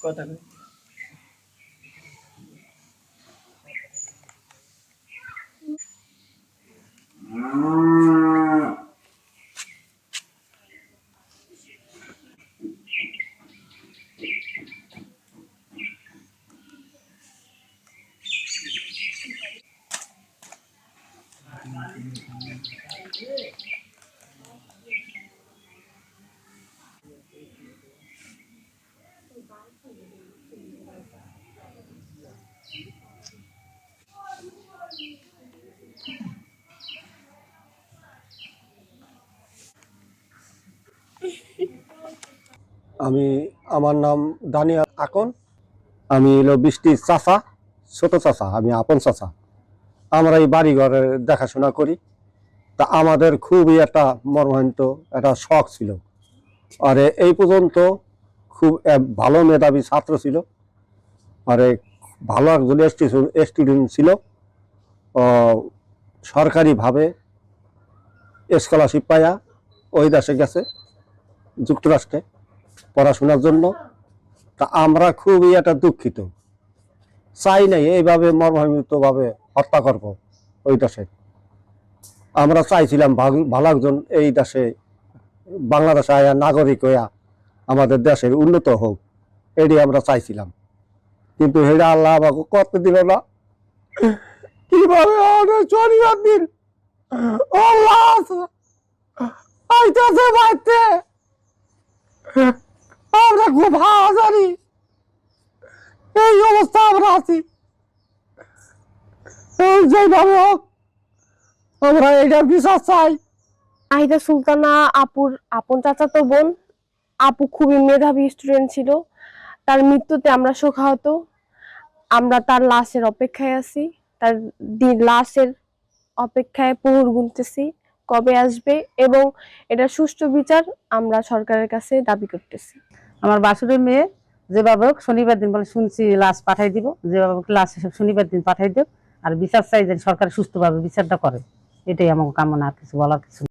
কথা আমার নাম দানিয়াল আকন। আমি হলো বৃষ্টির চাচা, ছোট চাচা, আমি আপন চাচা। আমরা এই বাড়ি ঘরে দেখাশোনা করি। তা আমাদের খুবই একটা মর্মান্তিক একটা শখ ছিল। আর এই পর্যন্ত খুব ভালো মেধাবী ছাত্র ছিল, আর ভালো একজন স্টুডেন্ট ছিল। সরকারিভাবে স্কলারশিপ পাইয়া ওই দেশে গেছে, যুক্তরাষ্ট্রে পড়াশোনার জন্য। তা আমরা খুবই একটা দুঃখিত, চাই নাই এইভাবে মর্মান্তিকভাবে হত্যা করব ওই দেশে। আমরা চাইছিলাম ভালো একজন এই দেশে, বাংলাদেশে আয়া নাগরিক হইয়া আমাদের দেশের উন্নত হোক, এটি আমরা চাইছিলাম। কিন্তু সেটা আল্লাহ আমাকে করতে দিল না। কিভাবে শনিবার দিন আইতেছে বাড়িতে, আমরা খুব হাজারি এই অবস্থা আমরা আছি। যেভাবে হোক আমরা এটার বিচার চাই। নাহিদা সুলতানা আপুর আপন চাচাতো বোন। আপু খুবই মেধাবী স্টুডেন্ট ছিল। তার মৃত্যুতে আমরা শোকাহত। আমরা তার লাশের অপেক্ষায় আছি, তার লাশের অপেক্ষায় প্রহর গুনতেছি কবে আসবে, এবং এটা সুষ্ঠু বিচার আমরা সরকারের কাছে দাবি করতেছি। আমার বাসুরের মেয়ে যেভাবে হোক শনিবার দিন বলে শুনছি লাশ পাঠাই দিব, যেভাবে হোক লাশ শনিবার দিন পাঠাই দেব। আর বিচার চাই যে সরকার সুস্থভাবে বিচারটা করে, এটাই আমার কামনা, আর কিছু বলার কিছু।